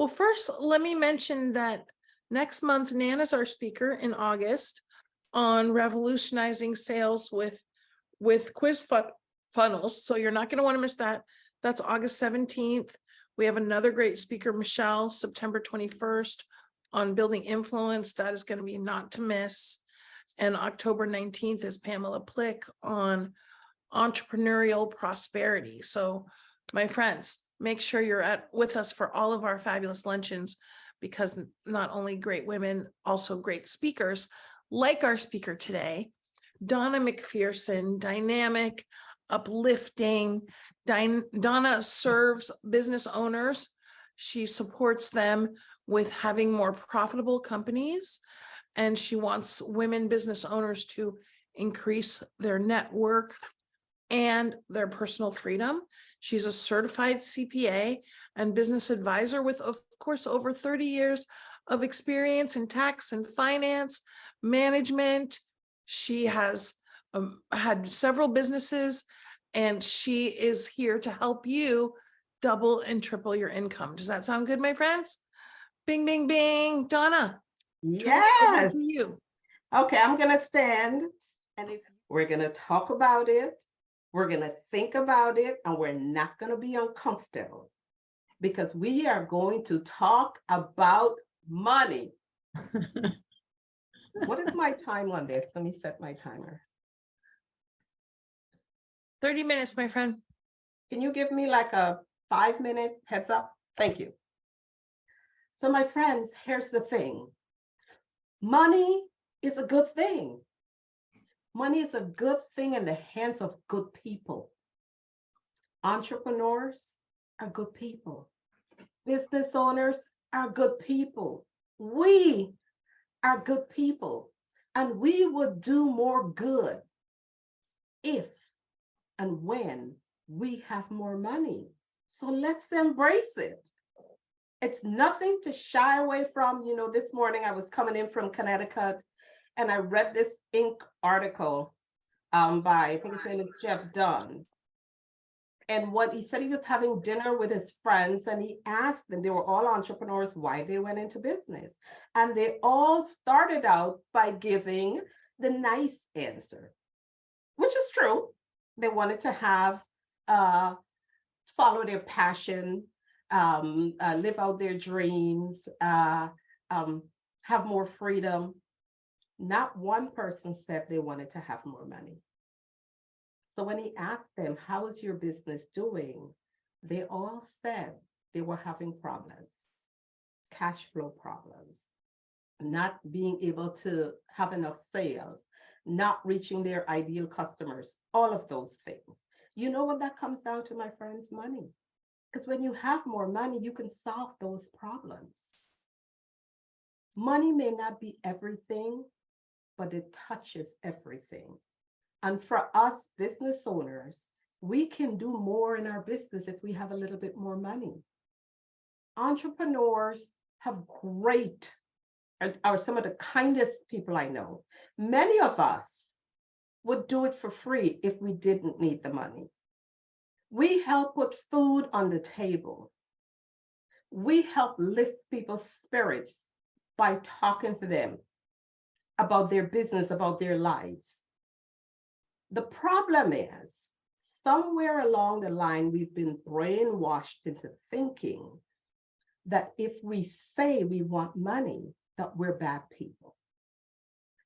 first, let me mention that next month, Nana's our speaker in August on revolutionizing sales with funnels. So you're not going to want to miss that. That's August 17th. We have another great speaker, Michelle, September 21st on building influence. That is going to be not to miss. And October 19th is Pamela Plick on entrepreneurial prosperity. So my friends, make sure you're with us for all of our fabulous luncheons, because not only great women, also great speakers, like our speaker today, Donna McPherson, dynamic, uplifting. Donna serves business owners. She supports them with having more profitable companies, and she wants women business owners to increase their net worth and their personal freedom. She's a certified CPA and business advisor with, of course, over 30 years of experience in tax and finance management. She has had several businesses, and she is here to help you double and triple your income. Does that sound good, my friends? Bing, bing, bing. Donna. Yes. You. Okay, I'm going to stand, and if we're going to talk about it, we're going to think about it, and we're not going to be uncomfortable, because we are going to talk about money. What is my time on this? Let me set my timer. 30 minutes, my friend. Can you give me like a 5-minute heads up? Thank you. So my friends, here's the thing. Money is a good thing. Money is a good thing in the hands of good people. Entrepreneurs are good people. Business owners are good people. We are good people. And we would do more good if and when we have more money. So let's embrace it. It's nothing to shy away from. You know, this morning I was coming in from Connecticut, and I read this Inc. article by, I think his name is Jeff Dunn. And what he said, he was having dinner with his friends, and he asked them, they were all entrepreneurs, why they went into business. And they all started out by giving the nice answer, which is true. They wanted to have, follow their passion, live out their dreams, have more freedom. Not one person said they wanted to have more money. So when he asked them, how is your business doing? They all said they were having problems, cash flow problems, not being able to have enough sales, not reaching their ideal customers, all of those things. You know what that comes down to, my friends? Money. Because when you have more money, you can solve those problems. Money may not be everything, but it touches everything. And for us business owners, we can do more in our business if we have a little bit more money. Entrepreneurs have are some of the kindest people I know. Many of us would do it for free if we didn't need the money. We help put food on the table. We help lift people's spirits by talking to them about their business, about their lives. The problem is, somewhere along the line, we've been brainwashed into thinking that if we say we want money, that we're bad people.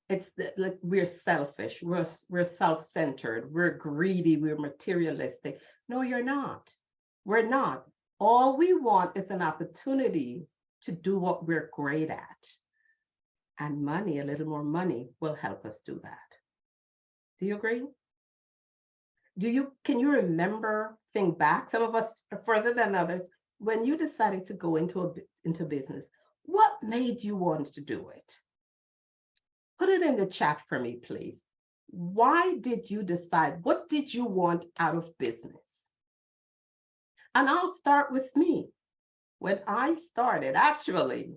It's like we're selfish, we're self-centered, we're greedy, we're materialistic. No, you're not. We're not. All we want is an opportunity to do what we're great at. And money, a little more money, will help us do that. Do you agree? Can you remember, think back, some of us are further than others, when you decided to go into business, what made you want to do it? Put it in the chat for me, please. Why did you decide? What did you want out of business? And I'll start with me. When I started, actually,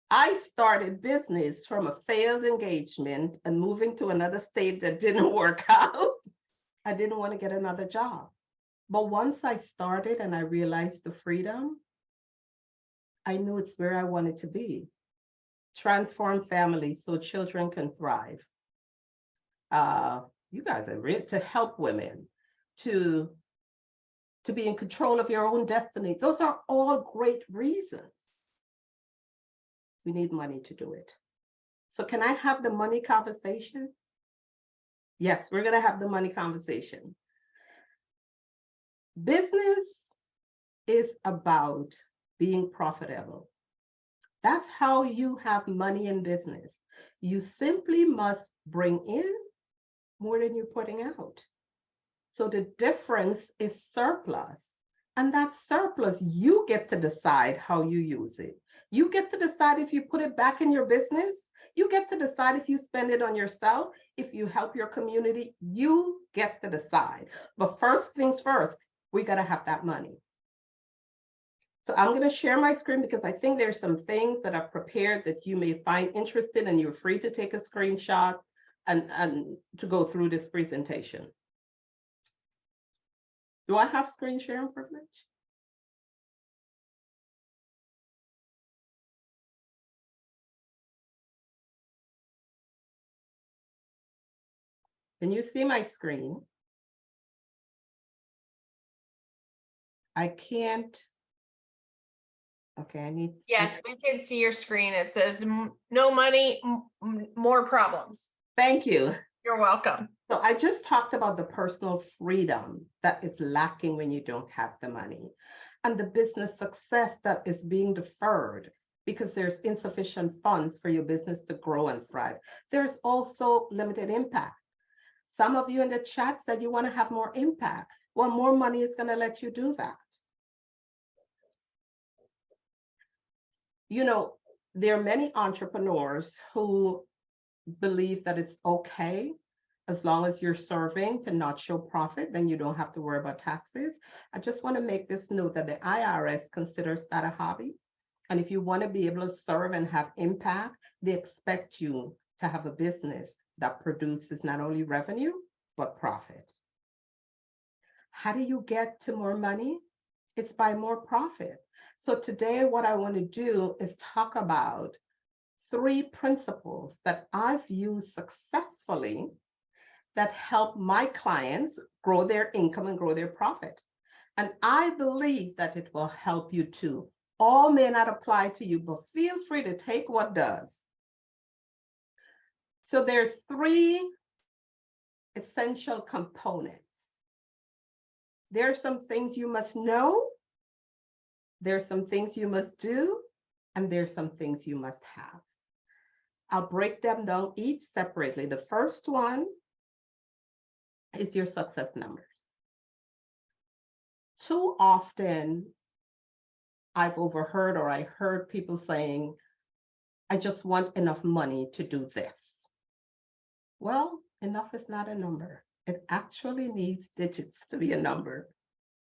I started business from a failed engagement and moving to another state that didn't work out. I didn't want to get another job. But once I started and I realized the freedom, I knew it's where I wanted to be. Transform families so children can thrive. You guys are real to help women to be in control of your own destiny. Those are all great reasons. We need money to do it. So can I have the money conversation? Yes, we're going to have the money conversation. Business is about being profitable. That's how you have money in business. You simply must bring in more than you're putting out. So the difference is surplus. And that surplus, you get to decide how you use it. You get to decide if you put it back in your business. You get to decide if you spend it on yourself, if you help your community. You get to decide. But first things first, we got to have that money. So I'm going to share my screen because I think there's some things that I've prepared that you may find interesting, and you're free to take a screenshot and to go through this presentation. Do I have screen sharing privilege? Can you see my screen? I can't. Okay, I need. Yes, we can see your screen. It says no money, more problems. Thank you. You're welcome. So I just talked about the personal freedom that is lacking when you don't have the money, and the business success that is being deferred because there's insufficient funds for your business to grow and thrive. There's also limited impact. Some of you in the chat said you want to have more impact. Well, more money is going to let you do that. You know, there are many entrepreneurs who believe that it's okay as long as you're serving to not show profit, then you don't have to worry about taxes. I just want to make this note that the IRS considers that a hobby. And if you want to be able to serve and have impact, they expect you to have a business that produces not only revenue, but profit. How do you get to more money? It's by more profit. So today, what I want to do is talk about 3 principles that I've used successfully that help my clients grow their income and grow their profit. And I believe that it will help you too. All may not apply to you, but feel free to take what does. So there are 3 essential components. There are some things you must know, there are some things you must do, and there are some things you must have. I'll break them down each separately. The first one is your success numbers. Too often, I've overheard or I heard people saying, I just want enough money to do this. Well, enough is not a number. It actually needs digits to be a number.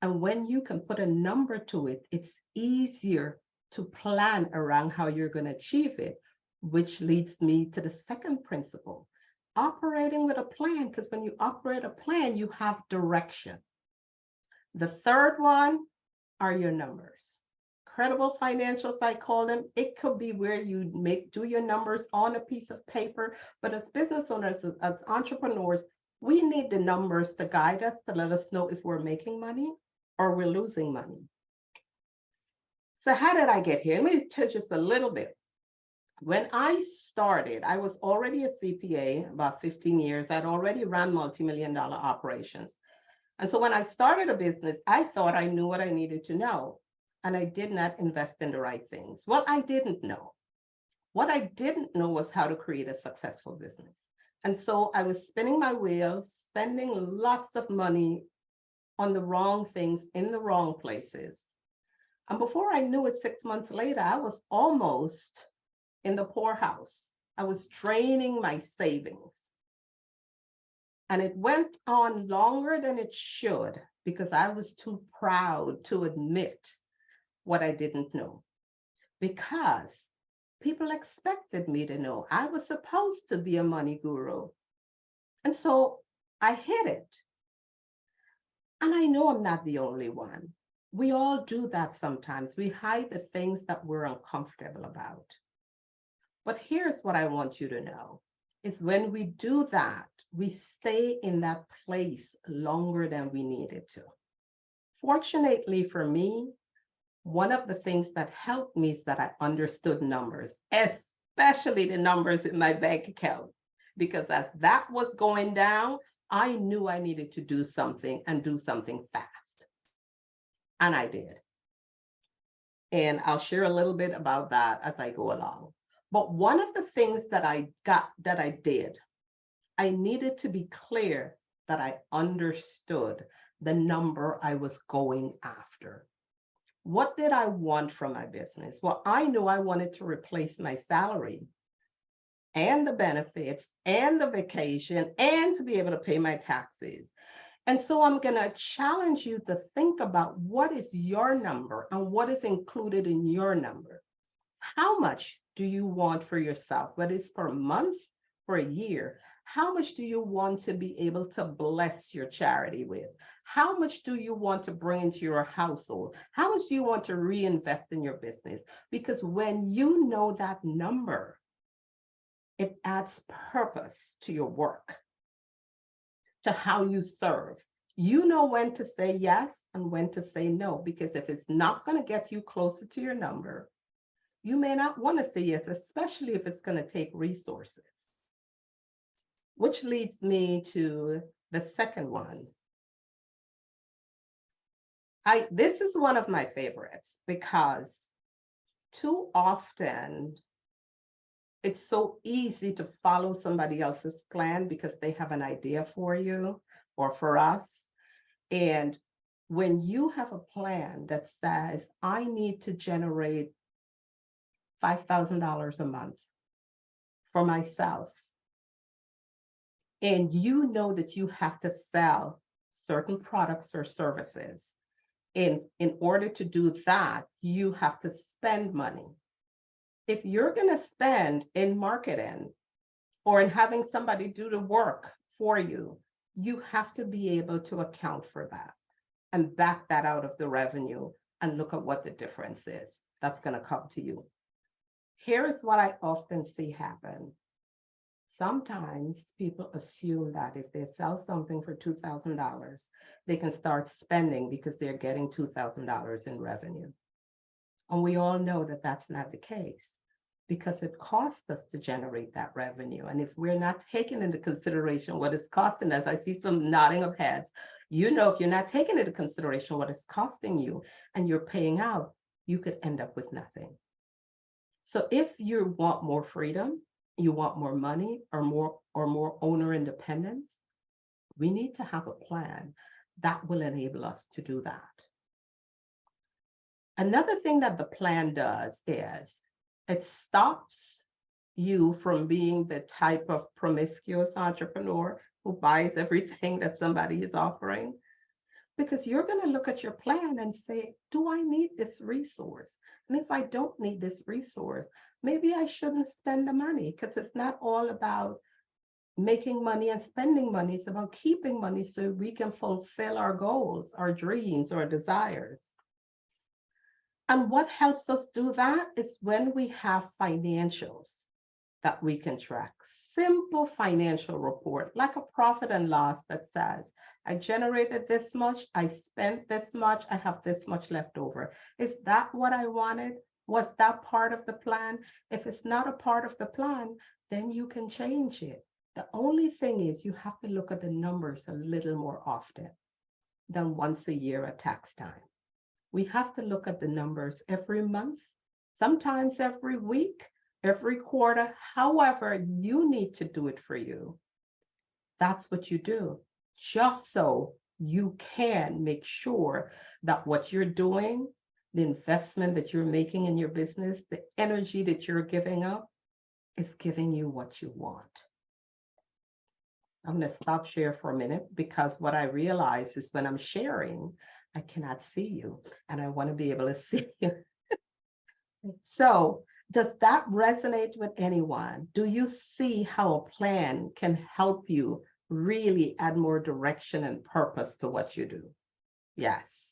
And when you can put a number to it, it's easier to plan around how you're going to achieve it, which leads me to the second principle, operating with a plan, because when you operate a plan, you have direction. The third one are your numbers. Credible financials, I call them. It could be where you do your numbers on a piece of paper, but as business owners, as entrepreneurs, we need the numbers to guide us, to let us know if we're making money or we're losing money. So how did I get here? Let me tell you just a little bit. When I started, I was already a CPA, about 15 years. I'd already ran multi-million-dollar operations. And so when I started a business, I thought I knew what I needed to know, and I did not invest in the right things. Well, I didn't know. What I didn't know was how to create a successful business. And so I was spinning my wheels, spending lots of money on the wrong things in the wrong places. And before I knew it, 6 months later, I was almost in the poorhouse. I was draining my savings. And it went on longer than it should because I was too proud to admit what I didn't know. Because people expected me to know. I was supposed to be a money guru. And so I hid it. And I know I'm not the only one. We all do that sometimes. We hide the things that we're uncomfortable about. But here's what I want you to know, is when we do that, we stay in that place longer than we needed to. Fortunately for me, one of the things that helped me is that I understood numbers, especially the numbers in my bank account, because as that was going down, I knew I needed to do something and do something fast. And I did. And I'll share a little bit about that as I go along. But one of the things that I did, I needed to be clear that I understood the number I was going after. What did I want from my business? Well, I knew I wanted to replace my salary and the benefits and the vacation and to be able to pay my taxes. And so I'm going to challenge you to think about what is your number and what is included in your number. How much do you want for yourself, whether it's per month, for a year? How much do you want to be able to bless your charity with? How much do you want to bring into your household? How much do you want to reinvest in your business? Because when you know that number, it adds purpose to your work, to how you serve. You know when to say yes and when to say no, because if it's not going to get you closer to your number, you may not want to say yes, especially if it's going to take resources. Which leads me to the second one. This is one of my favorites because too often it's so easy to follow somebody else's plan because they have an idea for you or for us. And when you have a plan that says, I need to generate $5,000 a month for myself, and you know that you have to sell certain products or services, in order to do that, you have to spend money. If you're going to spend in marketing or in having somebody do the work for you, you have to be able to account for that and back that out of the revenue and look at what the difference is that's going to come to you. Here's what I often see happen. Sometimes people assume that if they sell something for $2,000, they can start spending because they're getting $2,000 in revenue. And we all know that that's not the case because it costs us to generate that revenue. And if we're not taking into consideration what it's costing us, I see some nodding of heads. You know, if you're not taking into consideration what it's costing you and you're paying out, you could end up with nothing. So if you want more freedom, you want more money or more owner independence, we need to have a plan that will enable us to do that. Another thing that the plan does is it stops you from being the type of promiscuous entrepreneur who buys everything that somebody is offering, because you're going to look at your plan and say, do I need this resource? And if I don't need this resource, maybe I shouldn't spend the money, because it's not all about making money and spending money. It's about keeping money so we can fulfill our goals, our dreams, our desires. And what helps us do that is when we have financials that we can track. Simple financial report, like a profit and loss that says, I generated this much, I spent this much, I have this much left over. Is that what I wanted? Was that part of the plan? If it's not a part of the plan, then you can change it. The only thing is you have to look at the numbers a little more often than once a year at tax time. We have to look at the numbers every month, sometimes every week, every quarter, however you need to do it for you. That's what you do, just so you can make sure that what you're doing, the investment that you're making in your business, the energy that you're giving up is giving you what you want. I'm going to stop share for a minute because what I realize is when I'm sharing, I cannot see you and I want to be able to see you. So does that resonate with anyone? Do you see how a plan can help you really add more direction and purpose to what you do? Yes.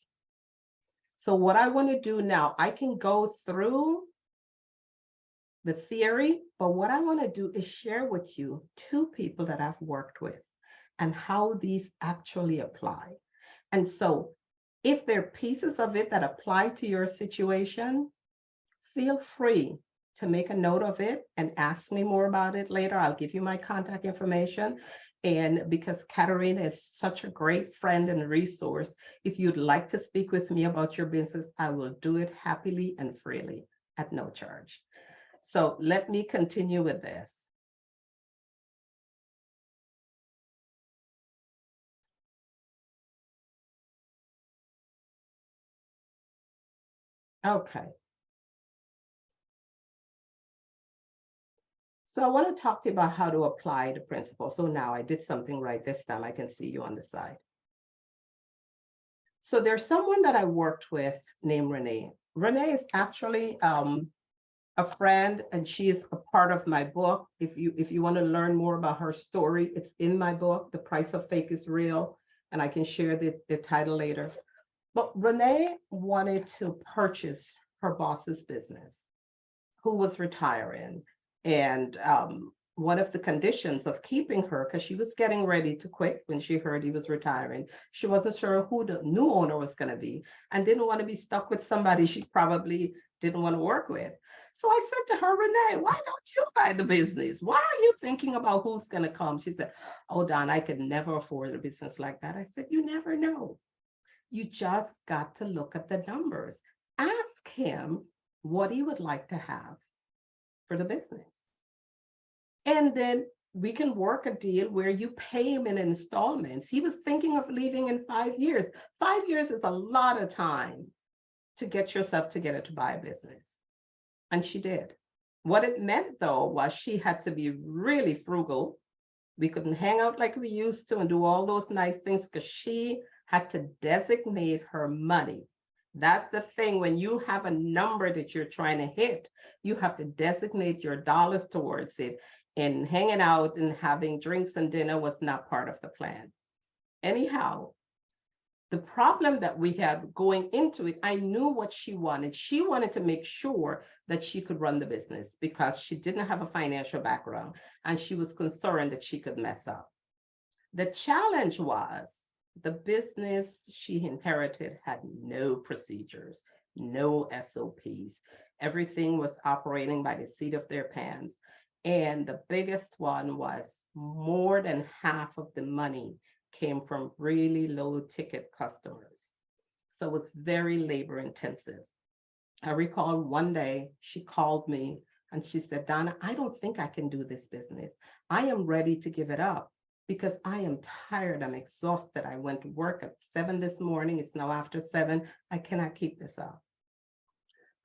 So what I want to do now, I can go through the theory, but what I want to do is share with you 2 people that I've worked with and how these actually apply. And so if there are pieces of it that apply to your situation, feel free to make a note of it and ask me more about it later. I'll give you my contact information. And because Katarina is such a great friend and resource, if you'd like to speak with me about your business, I will do it happily and freely at no charge. So let me continue with this. Okay. So I want to talk to you about how to apply the principle. So now I did something right this time. I can see you on the side. So there's someone that I worked with named Renee. Renee is actually a friend, and she is a part of my book. If you want to learn more about her story, it's in my book, The Price of Fake is Real, and I can share the title later. But Renee wanted to purchase her boss's business, who was retiring. And one of the conditions of keeping her, because she was getting ready to quit when she heard he was retiring, she wasn't sure who the new owner was going to be and didn't want to be stuck with somebody she probably didn't want to work with. So I said to her, Renee, why don't you buy the business? Why are you thinking about who's going to come? She said, oh, Don, I could never afford a business like that. I said, you never know. You just got to look at the numbers. Ask him what he would like to have for the business. And then we can work a deal where you pay him in installments. He was thinking of leaving in 5 years. 5 years is a lot of time to get yourself together to buy a business. And she did. What it meant, though, was she had to be really frugal. We couldn't hang out like we used to and do all those nice things because she had to designate her money. That's the thing. When you have a number that you're trying to hit, you have to designate your dollars towards it. And hanging out and having drinks and dinner was not part of the plan. Anyhow, the problem that we had going into it, I knew what she wanted. She wanted to make sure that she could run the business because she didn't have a financial background and she was concerned that she could mess up. The challenge was the business she inherited had no procedures, no SOPs. Everything was operating by the seat of their pants. And the biggest one was more than half of the money came from really low ticket customers. So it was very labor intensive. I recall one day she called me and she said, Donna, I don't think I can do this business. I am ready to give it up because I am tired. I'm exhausted. I went to work at 7 this morning. It's now after 7. I cannot keep this up.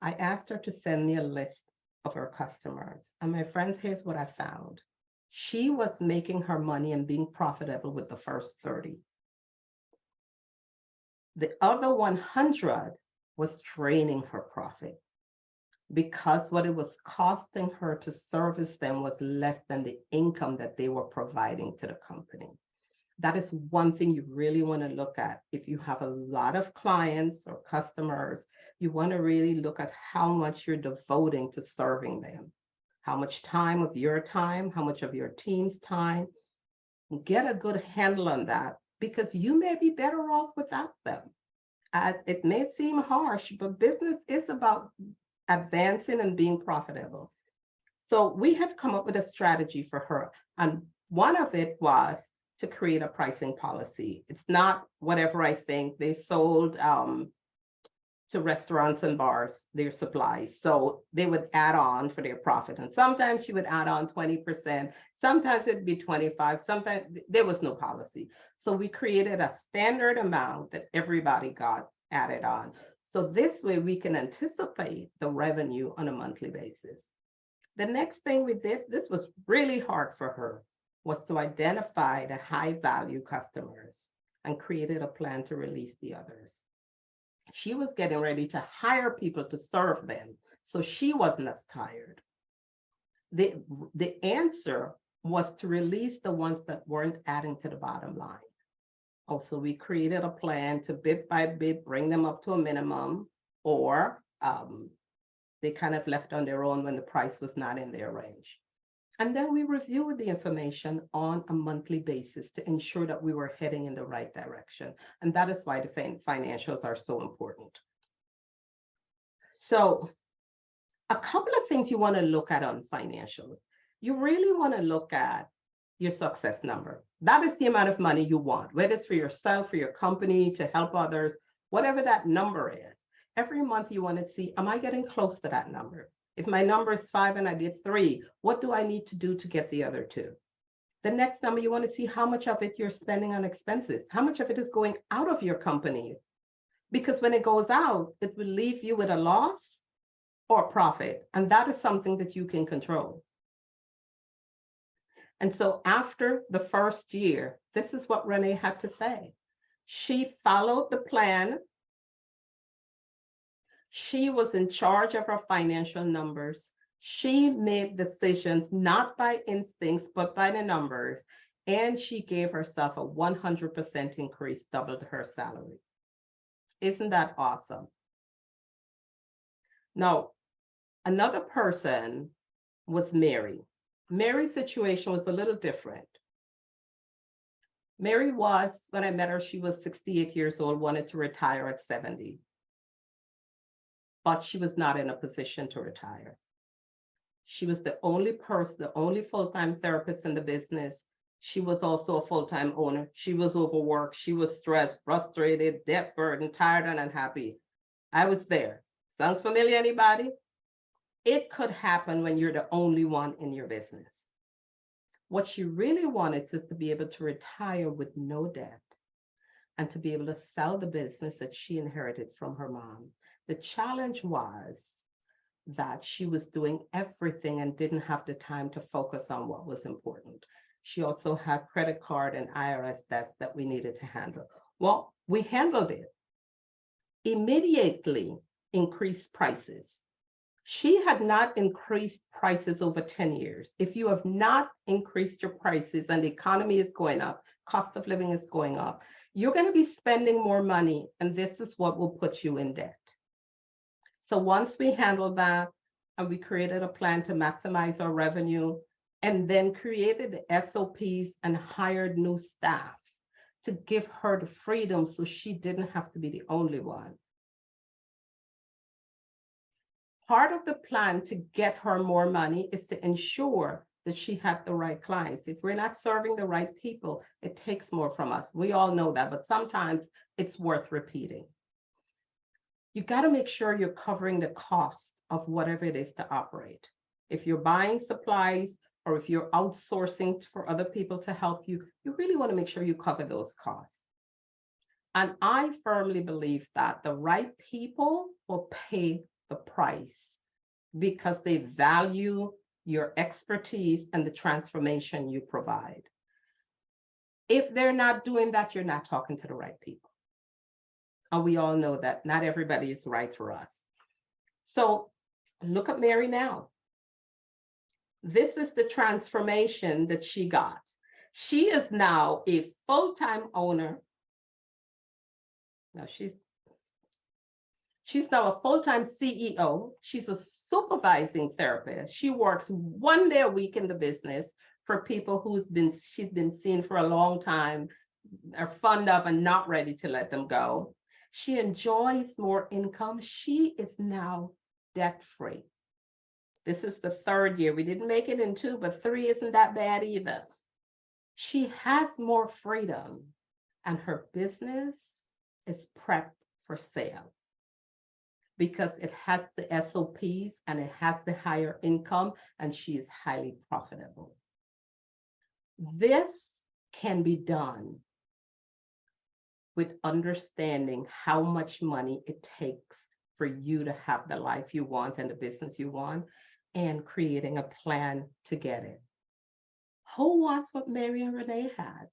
I asked her to send me a list of her customers. And my friends, here's what I found. She was making her money and being profitable with the first 30. The other 100 was draining her profit because what it was costing her to service them was less than the income that they were providing to the company. That is one thing you really want to look at. If you have a lot of clients or customers, you want to really look at how much you're devoting to serving them, how much time of your time, how much of your team's time. Get a good handle on that because you may be better off without them. It may seem harsh, but business is about advancing and being profitable. So we had come up with a strategy for her. And one of it was to create a pricing policy. It's not whatever I think. They sold to restaurants and bars their supplies. So they would add on for their profit. And sometimes she would add on 20%. Sometimes it'd be 25. Sometimes there was no policy. So we created a standard amount that everybody got added on. So this way we can anticipate the revenue on a monthly basis. The next thing we did, this was really hard for her, was to identify the high value customers and created a plan to release the others. She was getting ready to hire people to serve them, so she wasn't as tired. The answer was to release the ones that weren't adding to the bottom line. Also, we created a plan to bit by bit bring them up to a minimum, or they kind of left on their own when the price was not in their range. And then we reviewed the information on a monthly basis to ensure that we were heading in the right direction. And that is why the financials are so important. So a couple of things you want to look at on financials. You really want to look at your success number. That is the amount of money you want, whether it's for yourself, for your company, to help others, whatever that number is. Every month you want to see, am I getting close to that number? If my number is 5 and I did 3, what do I need to do to get the other 2? The next number, you want to see how much of it you're spending on expenses, how much of it is going out of your company. Because when it goes out, it will leave you with a loss or profit. And that is something that you can control. And so after the first year, this is what Renee had to say. She followed the plan. She was in charge of her financial numbers. She made decisions not by instincts, but by the numbers. And she gave herself a 100% increase, doubled her salary. Isn't that awesome? Now, another person was Mary. Mary's situation was a little different. Mary was, when I met her, she was 68 years old, wanted to retire at 70. But she was not in a position to retire. She was the only person, the only full-time therapist in the business. She was also a full-time owner. She was overworked. She was stressed, frustrated, debt burdened, tired, and unhappy. I was there. Sounds familiar, anybody? It could happen when you're the only one in your business. What she really wanted is to be able to retire with no debt and to be able to sell the business that she inherited from her mom. The challenge was that she was doing everything and didn't have the time to focus on what was important. She also had credit card and IRS debts that we needed to handle. Well, we handled it. Immediately increased prices. She had not increased prices over 10 years. If you have not increased your prices and the economy is going up, cost of living is going up, you're going to be spending more money, and this is what will put you in debt. So once we handled that, and we created a plan to maximize our revenue, and then created the SOPs and hired new staff to give her the freedom so she didn't have to be the only one. Part of the plan to get her more money is to ensure that she had the right clients. If we're not serving the right people, it takes more from us. We all know that, but sometimes it's worth repeating. You got to make sure you're covering the cost of whatever it is to operate. If you're buying supplies or if you're outsourcing for other people to help you, you really want to make sure you cover those costs. And I firmly believe that the right people will pay the price because they value your expertise and the transformation you provide. If they're not doing that, you're not talking to the right people. And we all know that not everybody is right for us. So look at Mary now. This is the transformation that she got. She is now a full-time owner. Now she's now a full-time CEO. She's a supervising therapist. She works 1 day a week in the business for people she's been seeing for a long time, are fond of and not ready to let them go. She enjoys more income. She is now debt-free. This is the 3rd year. We didn't make it in 2, but 3 isn't that bad either. She has more freedom and her business is prepped for sale because it has the SOPs and it has the higher income and she is highly profitable. This can be done with understanding how much money it takes for you to have the life you want and the business you want, and creating a plan to get it. Who wants what Mary and Renee has?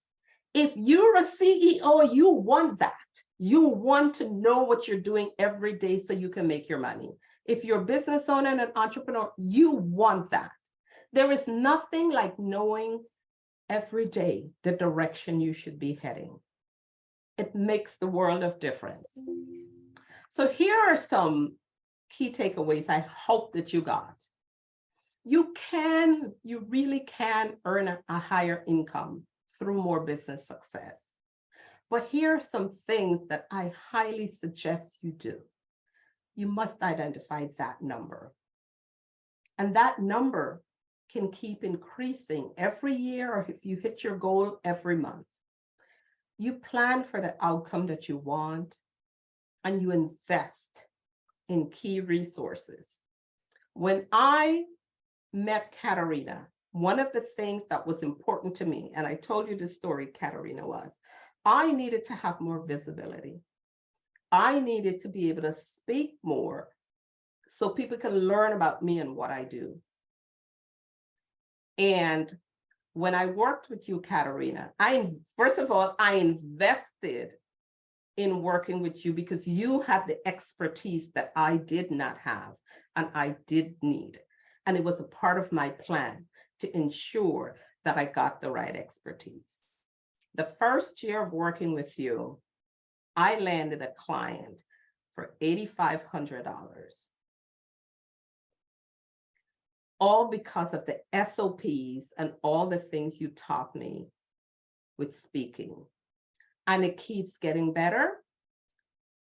If you're a CEO, you want that. You want to know what you're doing every day so you can make your money. If you're a business owner and an entrepreneur, you want that. There is nothing like knowing every day the direction you should be heading. it makes the world of difference. So here are some key takeaways I hope that you got. You really can earn a higher income through more business success. But here are some things that I highly suggest you do. You must identify that number. And that number can keep increasing every year, or if you hit your goal every month. You plan for the outcome that you want, and you invest in key resources. When I met Katerina, one of the things that was important to me, and I told you the story, Katerina, was I needed to have more visibility. I needed to be able to speak more so people can learn about me and what I do. And when I worked with you, Katerina, first of all, I invested in working with you because you had the expertise that I did not have and I did need. And it was a part of my plan to ensure that I got the right expertise. The first year of working with you, I landed a client for $8,500. All because of the SOPs and all the things you taught me with speaking. And it keeps getting better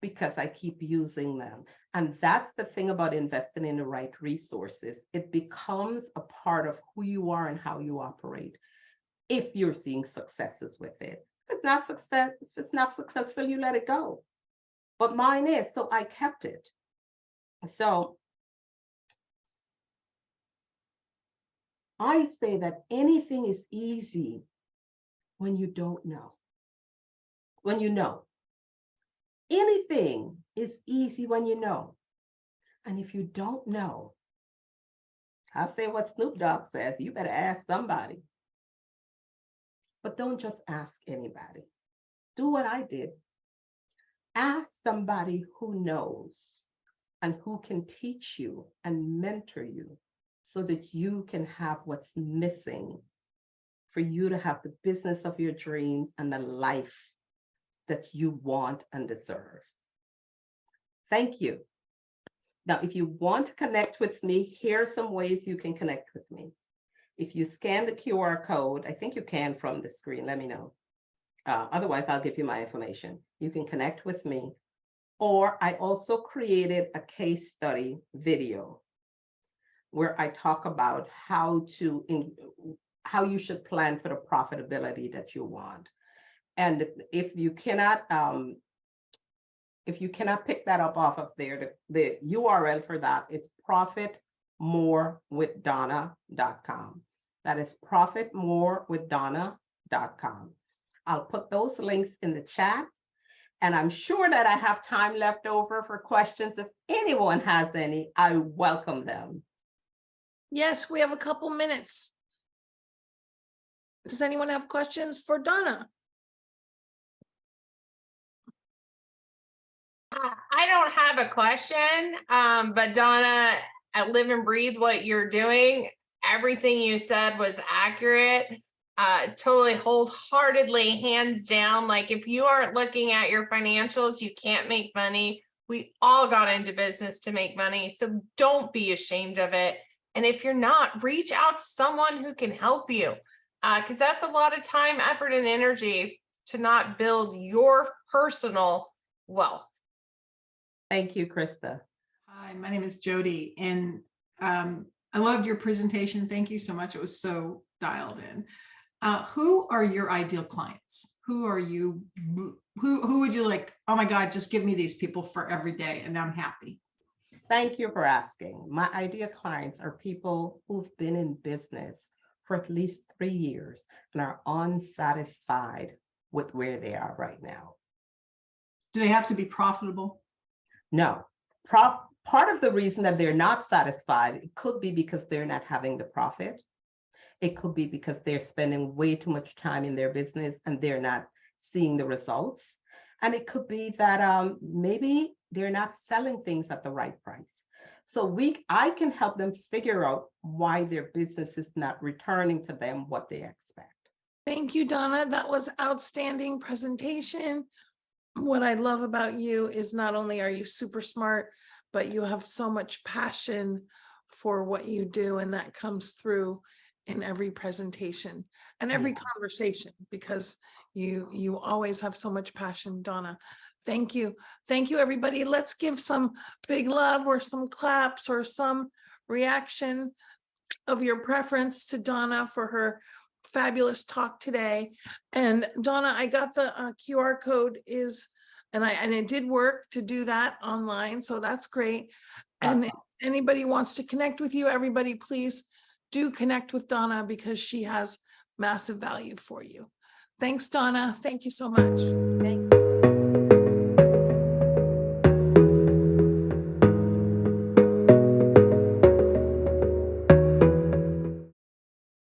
because I keep using them. And that's the thing about investing in the right resources. It becomes a part of who you are and how you operate if you're seeing successes with it. If it's not successful, you let it go. But mine is, so I kept it. So I say that anything is easy when you don't know. When you know. Anything is easy when you know. And if you don't know, I'll say what Snoop Dogg says, you better ask somebody. But don't just ask anybody. Do what I did. Ask somebody who knows and who can teach you and mentor you so that you can have what's missing for you to have the business of your dreams and the life that you want and deserve. Thank you. Now, if you want to connect with me, here are some ways you can connect with me. If you scan the QR code, I think you can from the screen, let me know. Otherwise, I'll give you my information. You can connect with me. Or I also created a case study video where I talk about how you should plan for the profitability that you want. And if you cannot pick that up off of there, the URL for that is profitmorewithdonna.com. That is profitmorewithdonna.com. I'll put those links in the chat. And I'm sure that I have time left over for questions. If anyone has any, I welcome them. Yes, we have a couple minutes. Does anyone have questions for Donna? I don't have a question, but Donna, I live and breathe what you're doing. Everything you said was accurate. Totally wholeheartedly, hands down. Like if you aren't looking at your financials, you can't make money. We all got into business to make money. So don't be ashamed of it. And if you're not, reach out to someone who can help you. Because that's a lot of time, effort, and energy to not build your personal wealth. Thank you, Krista. Hi, my name is Jody, and I loved your presentation. Thank you so much. It was so dialed in. Who are your ideal clients? Who are you? Who would you like? Oh my God, just give me these people for every day and I'm happy. Thank you for asking. My ideal clients are people who've been in business for at least 3 years and are unsatisfied with where they are right now. Do they have to be profitable? No. Part of the reason that they're not satisfied, it could be because they're not having the profit. It could be because they're spending way too much time in their business and they're not seeing the results. And it could be that maybe they're not selling things at the right price. So I can help them figure out why their business is not returning to them what they expect. Thank you, Donna. That was outstanding presentation. what I love about you is not only are you super smart, but you have so much passion for what you do, and that comes through in every presentation and every conversation, because you always have so much passion, Donna. Thank you. Thank you, everybody. Let's give some big love or some claps or some reaction of your preference to Donna for her fabulous talk today. And Donna, I got the QR code and it did work to do that online, so that's great. And if anybody wants to connect with you, everybody, please do connect with Donna, because she has massive value for you. Thanks, Donna. Thank you so much.